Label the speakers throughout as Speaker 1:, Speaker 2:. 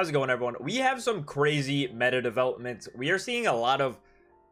Speaker 1: How's it going, everyone? We have some crazy meta developments. We are seeing a lot of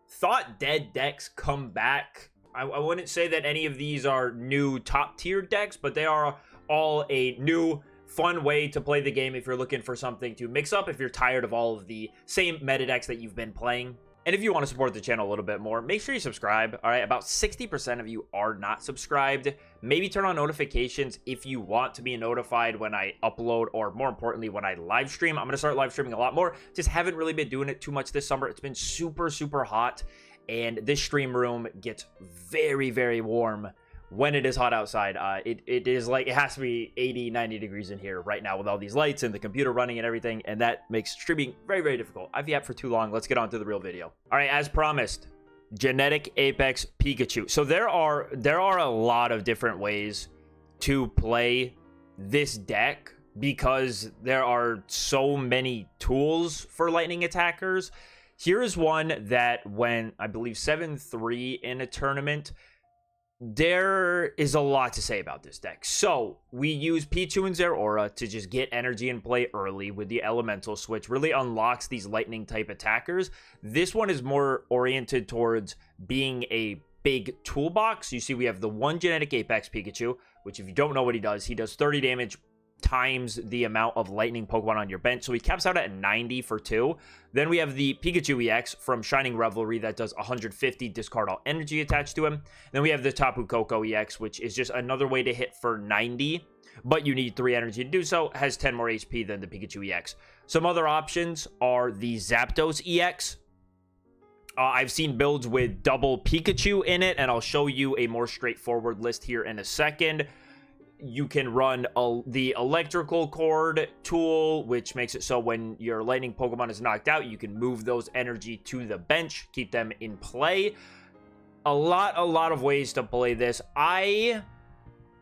Speaker 1: thought dead decks come back. I wouldn't say that any of these are new top tier decks, but they are all a new fun way to play the game if you're looking for something to mix up, if you're tired of all of the same meta decks that you've been playing. And if you want to support the channel a little bit more, make sure you subscribe. All right, about 60% of you are not subscribed. Maybe turn on notifications if you want to be notified when I upload, or more importantly, when I live stream. I'm going to start live streaming a lot more. Just haven't really been doing it too much this summer. It's been super hot, and this stream room gets very warm when it is hot outside. It is like, it has to be 80-90 degrees in here right now with all these lights and the computer running and everything, and that makes streaming very difficult. I've yapped for too long. Let's get on to the real video. All right, as promised, Genetic Apex Pikachu. So there are a lot of different ways to play this deck because there are so many tools for lightning attackers. Here is one that went, I believe, 7-3 in a tournament. There is a lot to say about this deck. So we use Pikachu and Zeroara to just get energy in play early with the elemental switch. Really unlocks these lightning type attackers. This one is more oriented towards being a big toolbox. You see we have the one Genetic Apex Pikachu, which if you don't know what he does 30 damage times the amount of lightning Pokemon on your bench. So he caps out at 90 for 2. Then we have the Pikachu EX from Shining Revelry that does 150 discard all energy attached to him. Then we have the Tapu Koko EX, which is just another way to hit for 90, but you need 3 energy to do so. Has 10 more HP than the Pikachu EX. Some other options are the Zapdos EX. I've seen builds with double Pikachu in it, and I'll show you a more straightforward list here in a second. You can run the electrical cord tool, which makes it so when your lightning Pokemon is knocked out, you can move those energy to the bench, keep them in play. A lot of ways to play this. I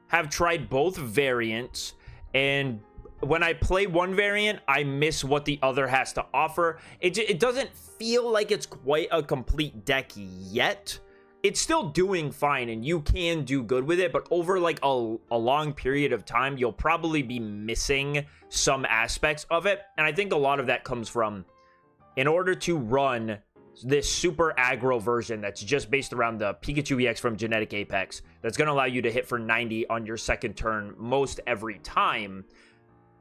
Speaker 1: have tried both variants, and when I play one variant, I miss what the other has to offer. It doesn't feel like it's quite a complete deck yet. It's still doing fine, and you can do good with it, but over like a long period of time, you'll probably be missing some aspects of it. And I think a lot of that comes from, in order to run this super aggro version that's just based around the Pikachu EX from Genetic Apex, that's going to allow you to hit for 90 on your second turn most every time,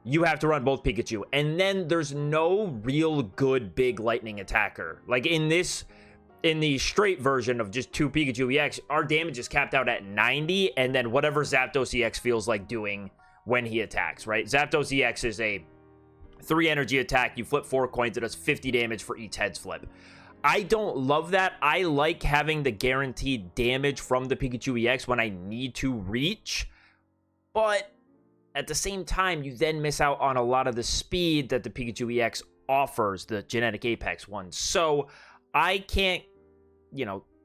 Speaker 1: you have to run both Pikachu. And then there's no real good big lightning attacker. Like in the straight version of just 2 Pikachu EX, our damage is capped out at 90, and then whatever Zapdos EX feels like doing when he attacks, right? Zapdos EX is a 3 energy attack. You flip 4 coins, it does 50 damage for each heads flip. I don't love that. I like having the guaranteed damage from the Pikachu EX when I need to reach, but at the same time, you then miss out on a lot of the speed that the Pikachu EX offers, the Genetic Apex one. So I can't,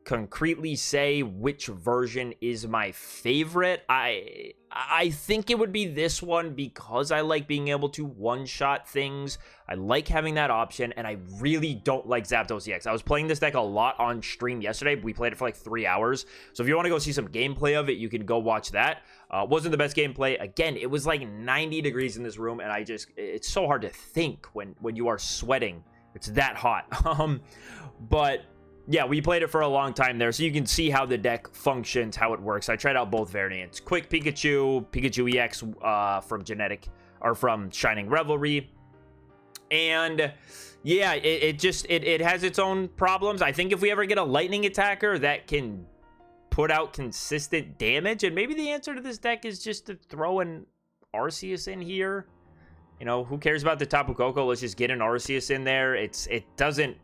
Speaker 1: concretely say which version is my favorite. I think it would be this one because I like being able to one-shot things. I like having that option, and I really don't like Zapdos EX. I was playing this deck a lot on stream yesterday. We played it for like 3 hours. So if you want to go see some gameplay of it, you can go watch that. Wasn't the best gameplay. Again, it was like 90 degrees in this room, and it's so hard to think when you are sweating. It's that hot. But yeah, we played it for a long time there, so you can see how the deck functions, how it works. I tried out both variants. Quick Pikachu EX from Shining Revelry. And yeah, it has its own problems. I think if we ever get a lightning attacker that can put out consistent damage, and maybe the answer to this deck is just to throw an Arceus in here. Who cares about the Tapu Koko? Let's just get an Arceus in there. It doesn't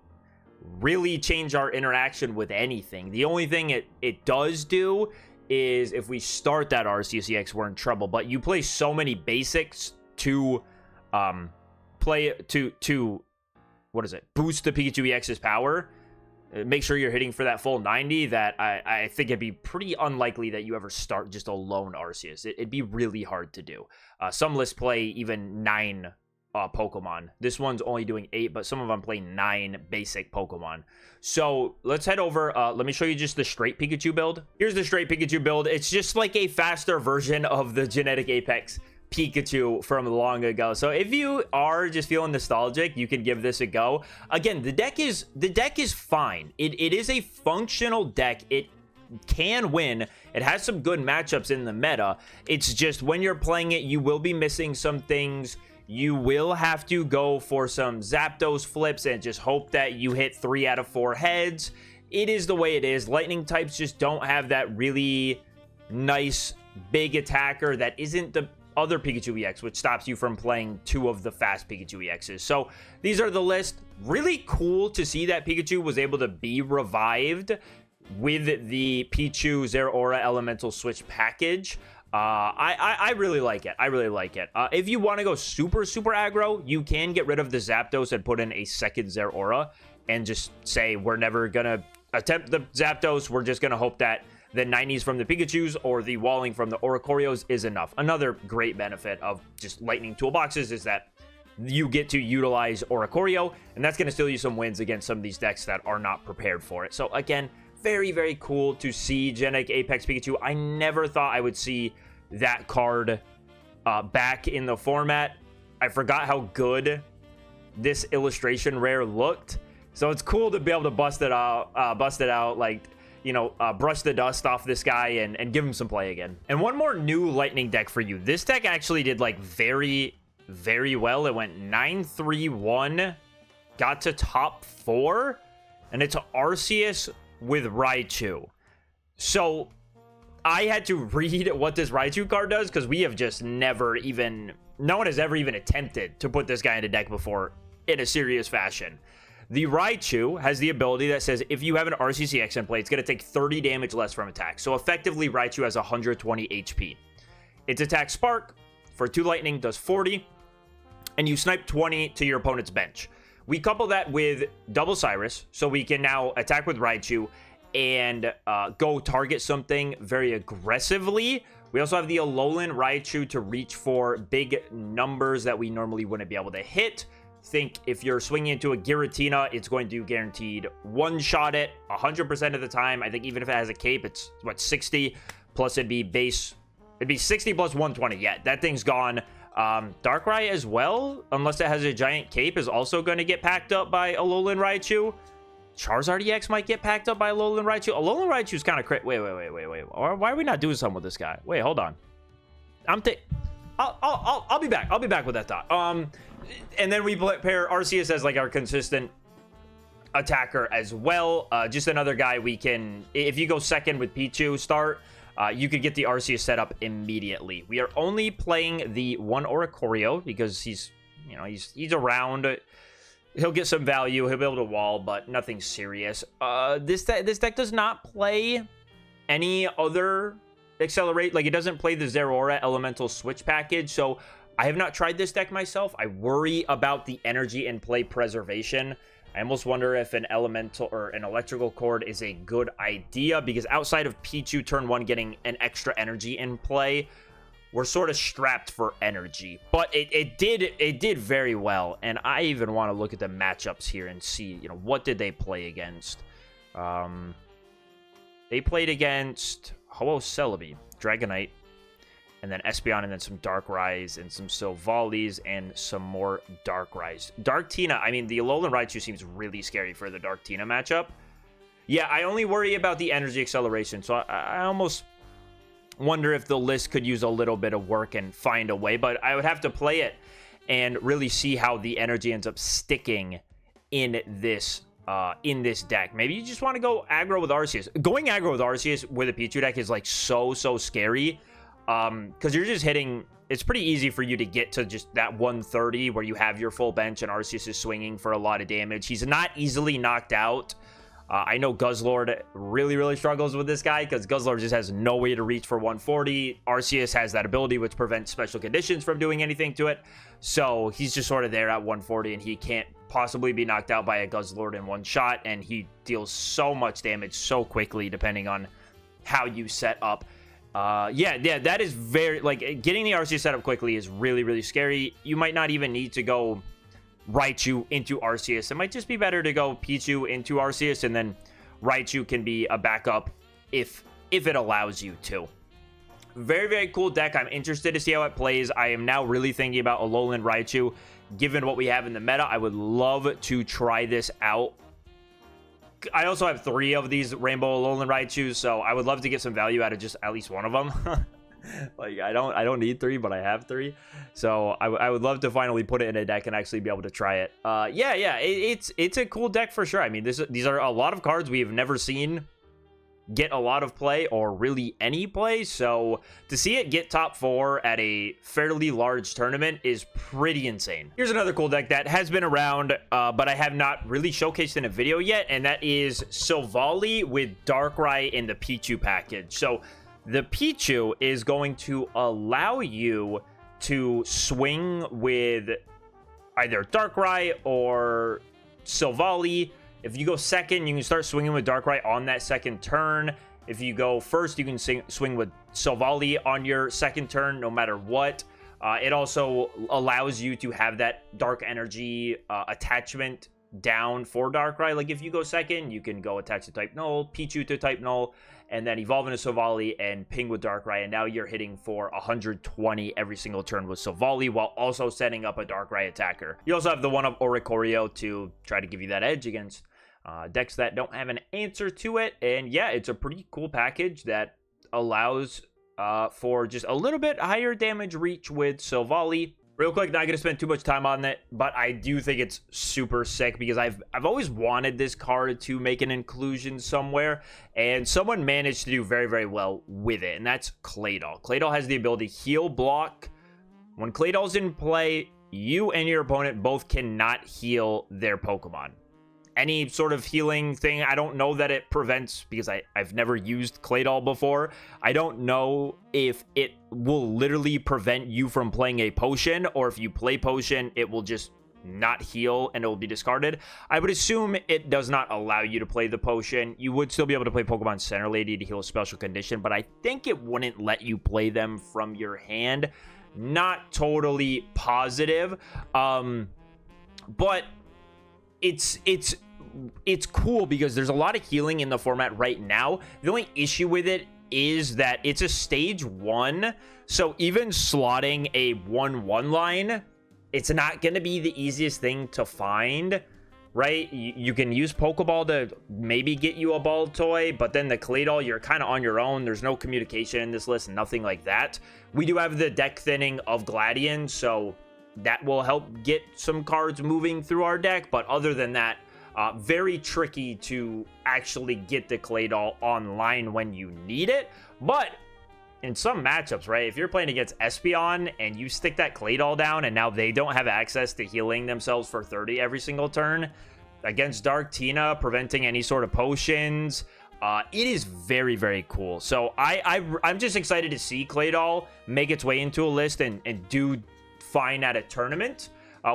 Speaker 1: really change our interaction with anything. The only thing it does do is if we start that Arceus EX, we're in trouble. But you play so many basics to boost the Pikachu EX's power. Make sure you're hitting for that full 90, that I think it'd be pretty unlikely that you ever start just a lone Arceus. It'd be really hard to do. Some lists play even 9 Pokemon. This one's only doing 8, but some of them play 9 basic Pokemon. So let's head over. Let me show you just the straight Pikachu build. Here's the straight Pikachu build. It's just like a faster version of the Genetic Apex Pikachu from long ago. So if you are just feeling nostalgic, you could give this a go. Again, the deck is fine. It is a functional deck. It can win. It has some good matchups in the meta. It's just when you're playing it, you will be missing some things. You will have to go for some Zapdos flips and just hope that you hit 3 out of 4 heads. It is the way it is. Lightning types just don't have that really nice big attacker that isn't the other Pikachu EX, which stops you from playing 2 of the fast Pikachu EXs. So these are the list. Really cool to see that Pikachu was able to be revived with the Pichu Zeroara Elemental Switch package. I really like it. I really like it. If you want to go super aggro, you can get rid of the Zapdos and put in a second Zeroara and just say, we're never going to attempt the Zapdos. We're just going to hope that the 90s from the Pikachus or the walling from the Oricorios is enough. Another great benefit of just Lightning Toolboxes is that you get to utilize Oricorio, and that's going to steal you some wins against some of these decks that are not prepared for it. So again, very cool to see Genetic Apex Pikachu. I never thought I would see that card back in the format. I forgot how good this illustration rare looked. So it's cool to be able to bust it out, like, you know, brush the dust off this guy and give him some play again. And one more new Lightning deck for you. This deck actually did like very well. It went 9-3-1, got to top 4, and it's Arceus with Raichu. So I had to read what this Raichu card does because we have just no one has ever even attempted to put this guy in a deck before in a serious fashion. The Raichu has the ability that says if you have an RCCX in play, it's going to take 30 damage less from attack. So effectively, Raichu has 120 HP. Its attack Spark for 2 lightning does 40, and you snipe 20 to your opponent's bench. We couple that with Double Cyrus, so we can now attack with Raichu and go target something very aggressively. We also have the Alolan Raichu to reach for big numbers that we normally wouldn't be able to hit. Think if you're swinging into a Giratina, it's going to guaranteed one-shot it 100% of the time. I think even if it has a cape, it's, what, 60? Plus it'd be 60 plus 120. Yeah, that thing's gone. Darkrai as well, unless it has a giant cape, is also going to get packed up by Alolan Raichu. Charizard EX might get packed up by Alolan Raichu. Alolan Raichu's kind of wait. Why are we not doing something with this guy? Wait, hold on. I'll be back. I'll be back with that thought. And then we pair Arceus as like our consistent attacker as well. Just another guy we can, if you go second with Pichu start, you could get the Arceus set up immediately. We are only playing the one Oricorio because he's around. He'll get some value. He'll be able to wall, but nothing serious. This deck does not play any other accelerate. Like, it doesn't play the Zeroara Elemental Switch package, so I have not tried this deck myself. I worry about the energy and play preservation. I almost wonder if an elemental or an electrical cord is a good idea, because outside of Pichu turn 1 getting an extra energy in play, we're sort of strapped for energy. But it did very well, and I even want to look at the matchups here and see, what did they play against? They played against Ho-Oh Celebi, Dragonite, and then Espeon, and then some Darkrai's, and some Silvally's, and some more Darkrai's. Darktina, I mean, the Alolan Raichu seems really scary for the Darktina matchup. Yeah, I only worry about the energy acceleration, so I almost wonder if the list could use a little bit of work and find a way, but I would have to play it and really see how the energy ends up sticking in this deck. Maybe you just want to go aggro with Arceus. Going aggro with Arceus with a Pichu deck is like so scary. Because you're just hitting, it's pretty easy for you to get to just that 130 where you have your full bench and Arceus is swinging for a lot of damage. He's not easily knocked out. I know Guzzlord really struggles with this guy because Guzzlord just has no way to reach for 140. Arceus has that ability which prevents special conditions from doing anything to it. So he's just sort of there at 140 and he can't possibly be knocked out by a Guzzlord in one shot, and he deals so much damage so quickly depending on how you set up. Yeah, that is very, like, getting the Arceus set up quickly is really scary. You might not even need to go Raichu into Arceus. It might just be better to go Pichu into Arceus, and then Raichu can be a backup if it allows you to. very, very cool deck. I'm interested to see how it plays. I am now really thinking about Alolan Raichu. Given what we have in the meta, I would love to try this out. I also have 3 of these Rainbow Alolan Raichus, so I would love to get some value out of just at least one of them. Like, I don't need 3, but I have 3. So I would love to finally put it in a deck and actually be able to try it. Yeah, it's a cool deck for sure. I mean, these are a lot of cards we have never seen get a lot of play or really any play, so to see it get top 4 at a fairly large tournament is pretty insane. Here's another cool deck that has been around, but I have not really showcased in a video yet, and that is Silvally with Darkrai in the Pichu package. So the Pichu is going to allow you to swing with either Darkrai or Silvally. If you go second, you can start swinging with Darkrai on that second turn. If you go first, you can swing with Silvally on your second turn, no matter what. It also allows you to have that dark energy attachment down for Darkrai. Like, if you go second, you can go attach to type null, Pichu to type null, and then evolve into Silvally and ping with Darkrai, and now you're hitting for 120 every single turn with Silvally while also setting up a Darkrai attacker. You also have the one-up Oricorio to try to give you that edge against decks that don't have an answer to it. And yeah, it's a pretty cool package that allows for just a little bit higher damage reach with Silvally. Real quick, not gonna spend too much time on it, but I do think it's super sick because I've always wanted this card to make an inclusion somewhere, and someone managed to do very, very well with it, and that's Claydol. Claydol has the ability to heal block. When Claydol's in play, you and your opponent both cannot heal their Pokemon. Any sort of healing thing, I don't know that it prevents, because I've never used Claydol before. I don't know if it will literally prevent you from playing a potion, or if you play potion, it will just not heal and it will be discarded. I would assume it does not allow you to play the potion. You would still be able to play Pokemon Center Lady to heal a special condition, but I think it wouldn't let you play them from your hand. Not totally positive. But it's cool because there's a lot of healing in the format right now. The only issue with it is that it's a stage 1, so even slotting a 1/1 line, it's not going to be the easiest thing to find, right? You can use Pokeball to maybe get you a ball toy, but then the Claydol, you're kind of on your own. There's no communication in this list, nothing like that. We do have the deck thinning of Gladion, so that will help get some cards moving through our deck, but other than that, very tricky to actually get the Claydol online when you need it. But in some matchups, right, if you're playing against Espeon and you stick that Claydol down and now they don't have access to healing themselves for 30 every single turn, against Dark Tina, preventing any sort of potions, it is very, very cool. So I'm just excited to see Claydol make its way into a list and do fine at a tournament.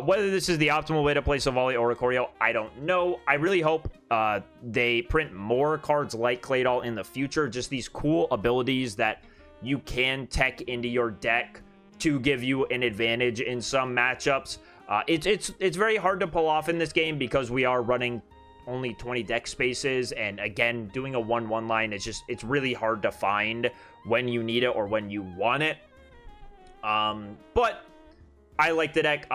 Speaker 1: Whether this is the optimal way to play Silvally or Oricorio, I don't know. I really hope they print more cards like Claydol in the future. Just these cool abilities that you can tech into your deck to give you an advantage in some matchups. It's very hard to pull off in this game because we are running only 20 deck spaces, and again, doing a 1/1 line is just, it's really hard to find when you need it or when you want it. But I like the deck.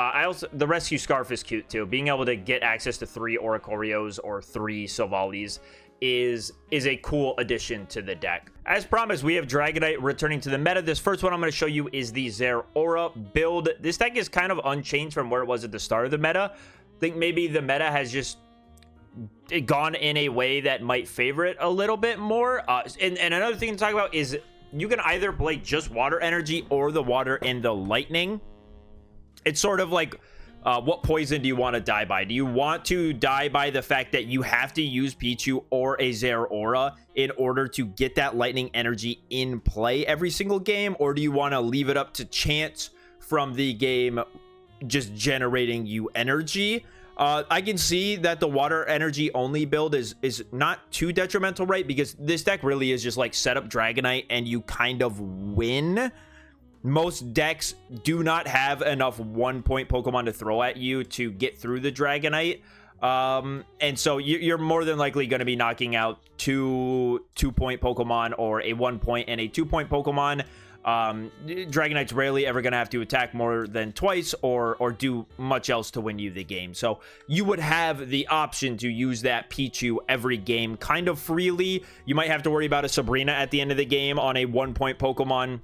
Speaker 1: The Rescue Scarf is cute too. Being able to get access to 3 Oricorios or 3 Silvallis is a cool addition to the deck. As promised, we have Dragonite returning to the meta. This first one I'm going to show you is the Zeroara build. This deck is kind of unchanged from where it was at the start of the meta. I think maybe the meta has just gone in a way that might favor it a little bit more. And another thing to talk about is you can either play just Water Energy or the Water and the Lightning. It's sort of like, what poison do you want to die by? Do you want to die by the fact that you have to use Pichu or a Zeroara in order to get that lightning energy in play every single game? Or do you want to leave it up to chance from the game just generating you energy? I can see that the water energy only build is not too detrimental, right? Because this deck really is just like set up Dragonite and you kind of win. Most decks do not have enough 1-point Pokemon to throw at you to get through the Dragonite. And so you're more than likely going to be knocking out two 2-point Pokemon or a 1-point and a 2-point Pokemon. Dragonite's rarely ever going to have to attack more than twice or do much else to win you the game. So you would have the option to use that Pichu every game kind of freely. You might have to worry about a Sabrina at the end of the game on a 1-point Pokemon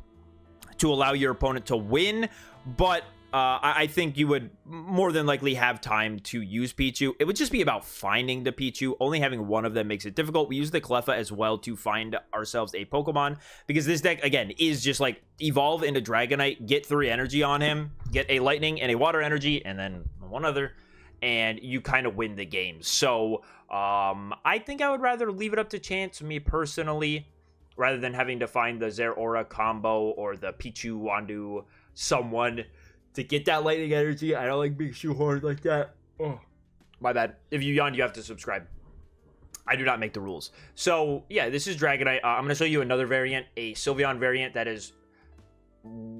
Speaker 1: to allow your opponent to win, but I think you would more than likely have time to use Pichu. It would just be about finding the Pichu. Only having one of them makes it difficult. We use the Cleffa as well to find ourselves a Pokemon, because this deck, again, is just like evolve into Dragonite, get 3 energy on him, get a Lightning and a Water energy, and then one other, and you kind of win the game. So I think I would rather leave it up to chance, me personally, rather than having to find the Zeroara combo or the Pichu Wandu someone to get that lightning energy. I don't like being shoehorned like that. Oh, my bad. If you yawned, you have to subscribe. I do not make the rules. So, yeah, this is Dragonite. I'm going to show you another variant, a Sylveon variant that is,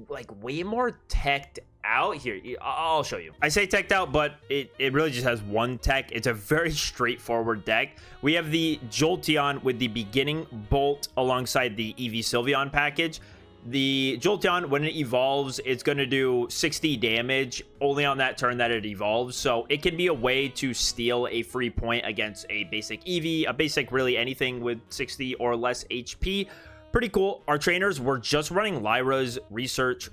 Speaker 1: like, way more teched out. Here, I'll show you. I say teched out, but it really just has one tech. It's a very straightforward deck. We have the Jolteon with the beginning bolt alongside the EV Sylveon package. The Jolteon, when it evolves, it's going to do 60 damage only on that turn that it evolves. So it can be a way to steal a free point against a basic EV, a basic really anything with 60 or less HP. Pretty cool. Our trainers were just running Lyra's, Research,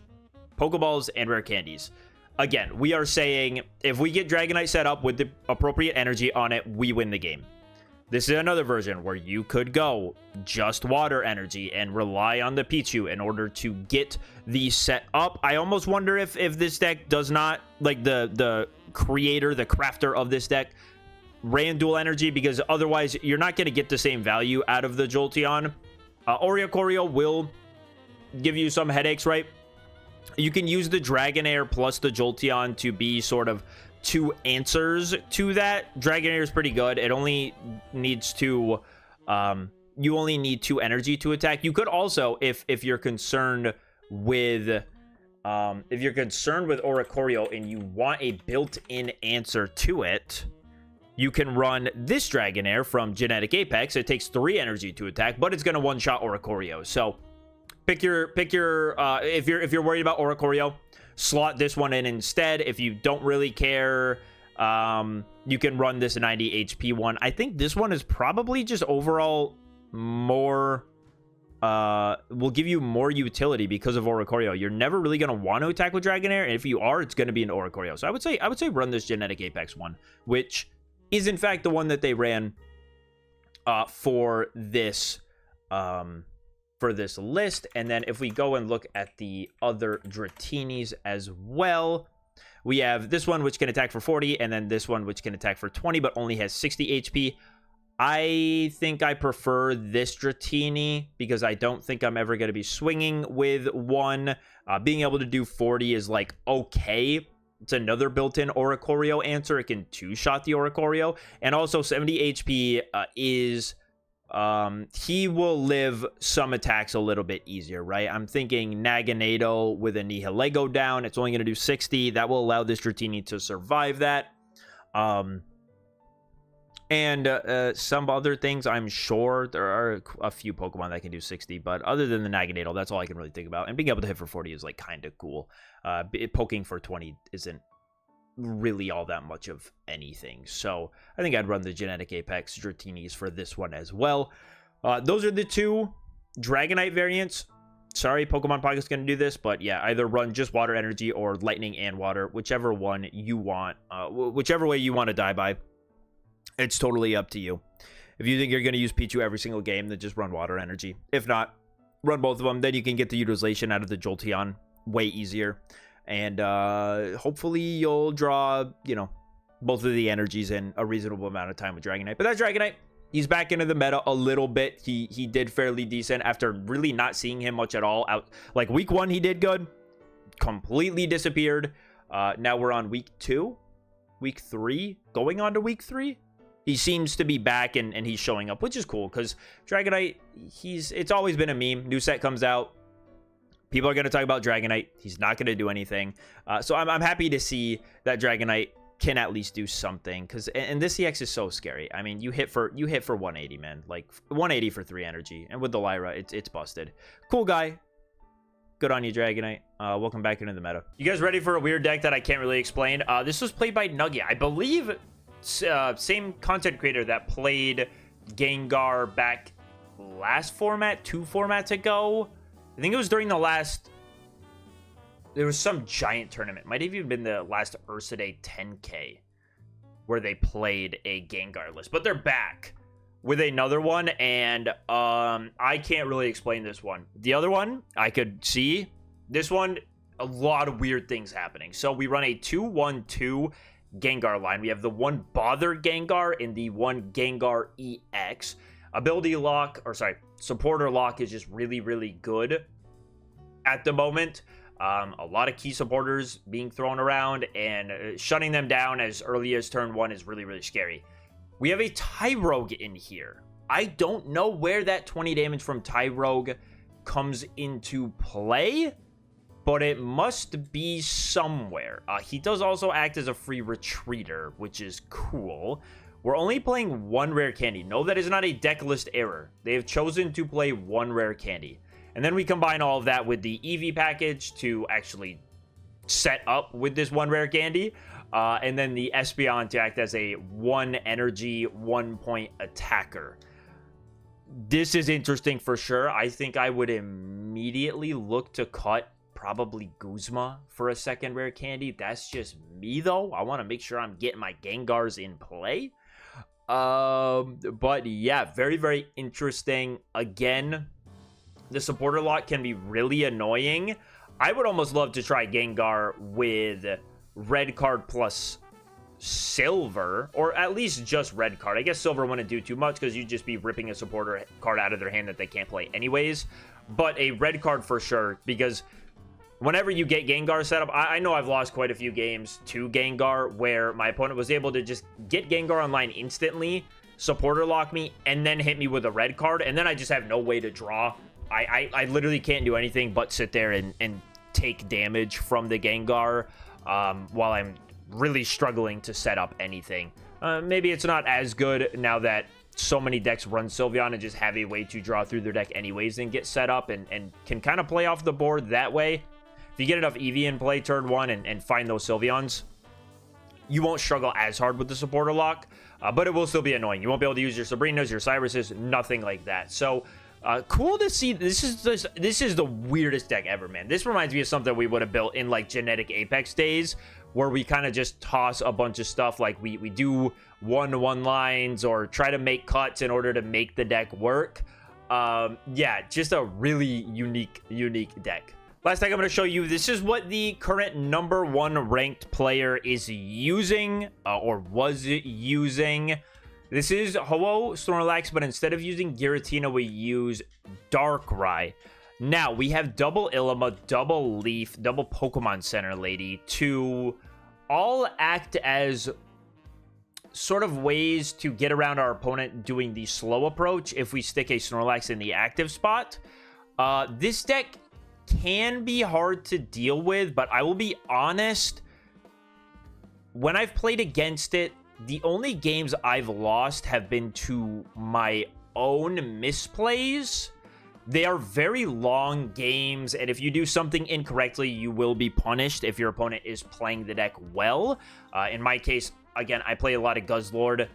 Speaker 1: Pokeballs, and Rare Candies. Again, we are saying if we get Dragonite set up with the appropriate energy on it, we win the game. This is another version where you could go just water energy and rely on the Pichu in order to get the set up. I almost wonder if this deck does not, like the creator, the crafter of this deck, ran dual energy, because otherwise you're not going to get the same value out of the Jolteon. Oricorio will give you some headaches, right? You can use the Dragonair plus the Jolteon to be sort of 2 answers to that. Dragonair is pretty good. It only needs to you only need 2 energy to attack. You could also, if you're concerned with Oricorio and you want a built-in answer to it, you can run this Dragonair from Genetic Apex. It takes 3 energy to attack, but it's going to one-shot Oricorio. So pick your if you're worried about Oricorio, slot this one in instead. If you don't really care, you can run this 90 HP one. I think this one is probably just overall more will give you more utility because of Oricorio. You're never really going to want to attack with Dragonair, and if you are, it's going to be an Oricorio. So I would say run this Genetic Apex one, which is in fact the one that they ran for this list. And then if we go and look at the other Dratinis as well, we have this one which can attack for 40, and then this one which can attack for 20 but only has 60 HP. I think I prefer this Dratini because I don't think I'm ever going to be swinging with one. Being able to do 40 is like okay. It's another built-in Oricorio answer. It can 2-shot the Oricorio, and also 70 HP is he will live some attacks a little bit easier, right? I'm thinking Naganadel with a Nihilego down. It's only going to do 60. That will allow this Dratini to survive that. And some other things, I'm sure there are a few Pokemon that can do 60, but other than the Naganadel, that's all I can really think about. And being able to hit for 40 is like kind of cool. Poking for 20 isn't really all that much of anything. So I think I'd run the Genetic Apex Dratinis for this one as well. Those are the 2 Dragonite variants. Sorry, Pokemon Pocket's going to do this, but yeah, either run just Water Energy or Lightning and Water, whichever one you want, whichever way you want to die by. It's totally up to you. If you think you're going to use Pichu every single game, then just run Water Energy. If not, run both of them. Then you can get the utilization out of the Jolteon way easier. And hopefully you'll draw, both of the energies in a reasonable amount of time with Dragonite. But that's Dragonite. He's back into the meta a little bit. He did fairly decent after really not seeing him much at all. Like week 1, he did good. Completely disappeared. Now we're on week 2. Week 3. Going on to week 3. He seems to be back and he's showing up, which is cool because Dragonite, it's always been a meme. New set comes out. People are going to talk about Dragonite. He's not going to do anything. So I'm happy to see that Dragonite can at least do something. And this EX is so scary. I mean, you hit for 180, man. Like 180 for 3 energy. And with the Lyra, it's busted. Cool guy. Good on you, Dragonite. Welcome back into the meta. You guys ready for a weird deck that I can't really explain? This was played by Nugget. I believe same content creator that played Gengar back last format, 2 formats ago. I think it was during the last... There was some giant tournament. Might have even been the last Ursa Day 10K where they played a Gengar list. But they're back with another one, and I can't really explain this one. The other one, I could see. This one, a lot of weird things happening. So we run a 2-1-2 Gengar line. We have the one Bother Gengar and the one Gengar EX. Ability lock, or sorry, supporter lock is just really, really good at the moment. A lot of key supporters being thrown around, and shutting them down as early as turn 1 is really, really scary. We have a Tyrogue in here. I don't know where that 20 damage from Tyrogue comes into play, but it must be somewhere. He does also act as a free retreater, which is cool. We're only playing 1 rare candy. No, that is not a deck list error. They have chosen to play 1 rare candy. And then we combine all of that with the EV package to actually set up with this 1 rare candy. And then the Espeon to act as a 1 energy, 1 point attacker. This is interesting for sure. I think I would immediately look to cut probably Guzma for a 2nd rare candy. That's just me, though. I want to make sure I'm getting my Gengars in play. But yeah, very, very interesting. Again, the supporter lock can be really annoying. I would almost love to try Gengar with red card plus silver, or at least just red card. I guess silver wouldn't do too much because you'd just be ripping a supporter card out of their hand that they can't play anyways. But a red card for sure, because whenever you get Gengar set up, I know I've lost quite a few games to Gengar where my opponent was able to just get Gengar online instantly, supporter lock me, and then hit me with a red card, and then I just have no way to draw. I literally can't do anything but sit there and take damage from the Gengar while I'm really struggling to set up anything. Maybe it's not as good now that so many decks run Sylveon and just have a way to draw through their deck anyways and get set up and can kind of play off the board that way. If you get enough EV in play turn 1 and find those Sylveons, you won't struggle as hard with the supporter lock, but it will still be annoying. You won't be able to use your Sabrinas, your Cyruses, nothing like that. So cool to see. This is the weirdest deck ever, man. This reminds me of something we would have built in like Genetic Apex days, where we kind of just toss a bunch of stuff, like we do 1-to-1 lines or try to make cuts in order to make the deck work. Yeah, just a really unique deck. Last thing I'm going to show you, this is what the current #1 ranked player is using, or was using. This is Ho-Oh Snorlax, but instead of using Giratina, we use Darkrai. Now, we have double Ilima, double Leaf, double Pokemon Center Lady to all act as sort of ways to get around our opponent doing the slow approach if we stick a Snorlax in the active spot. This deck can be hard to deal with, but I will be honest, when I've played against it, the only games I've lost have been to my own misplays. They are very long games, and if you do something incorrectly, you will be punished if your opponent is playing the deck well. In my case, again, I play a lot of Guzzlord.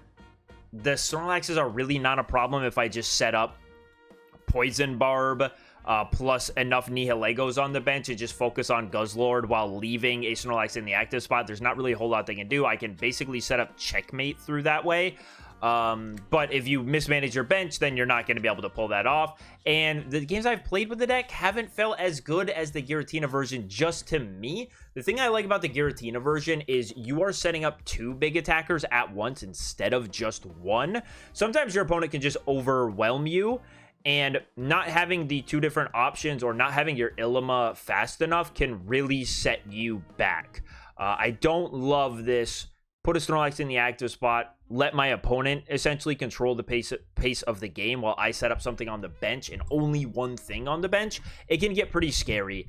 Speaker 1: The Snorlaxes are really not a problem if I just set up Poison Barb, plus enough Nihilegos on the bench and just focus on Guzzlord while leaving a Snorlax in the active spot. There's not really a whole lot they can do. I can basically set up Checkmate through that way. But if you mismanage your bench, then you're not going to be able to pull that off. And the games I've played with the deck haven't felt as good as the Giratina version, just to me. The thing I like about the Giratina version is you are setting up 2 big attackers at once instead of just 1. Sometimes your opponent can just overwhelm you, and not having the 2 different options or not having your Ilima fast enough can really set you back. I don't love this. Put a Snorlax in the active spot, let my opponent essentially control the pace of the game while I set up something on the bench and only one thing on the bench. It can get pretty scary.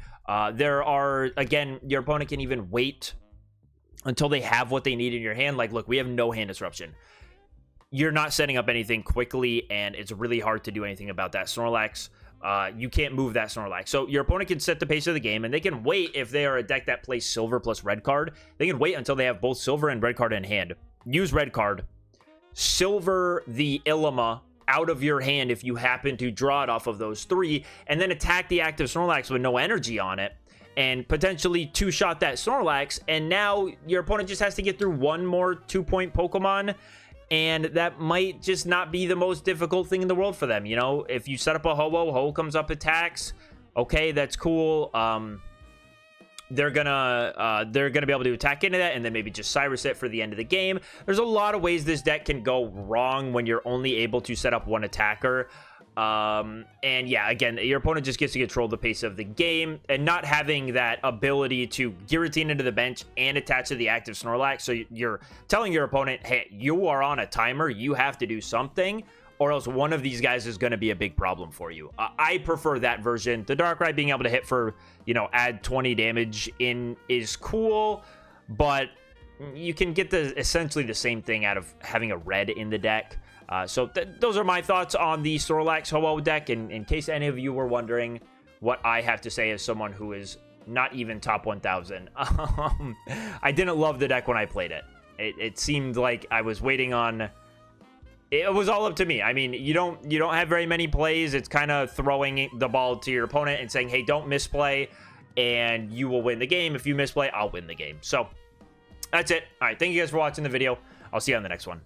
Speaker 1: There are, again, your opponent can even wait until they have what they need in your hand. Like, look, we have no hand disruption. You're not setting up anything quickly, and it's really hard to do anything about that Snorlax. you can't move that Snorlax. So your opponent can set the pace of the game, and they can wait if they are a deck that plays silver plus red card. They can wait until they have both silver and red card in hand. Use red card. Silver the Ilima out of your hand if you happen to draw it off of those 3, and then attack the active Snorlax with no energy on it, and potentially 2-shot that Snorlax, and now your opponent just has to get through one more 2-point Pokemon, and that might just not be the most difficult thing in the world for them. You know, if you set up a Ho-Oh, Ho-Oh comes up, attacks, okay, that's cool. They're gonna be able to attack into that and then maybe just Cyrus it for the end of the game. There's a lot of ways this deck can go wrong when you're only able to set up one attacker. And yeah, again, your opponent just gets to control the pace of the game, and not having that ability to guillotine into the bench and attach to the active Snorlax. So you're telling your opponent, hey, you are on a timer, you have to do something, or else one of these guys is going to be a big problem for you. I prefer that version. The Darkrai being able to hit for, you know, add 20 damage in is cool, but you can get essentially the same thing out of having a red in the deck. So those are my thoughts on the Snorlax Ho-Oh deck, in case any of you were wondering what I have to say as someone who is not even top 1,000. I didn't love the deck when I played it. It seemed like I was waiting on... It was all up to me. I mean, you don't have very many plays. It's kind of throwing the ball to your opponent and saying, hey, don't misplay, and you will win the game. If you misplay, I'll win the game. So that's it. All right, thank you guys for watching the video. I'll see you on the next one.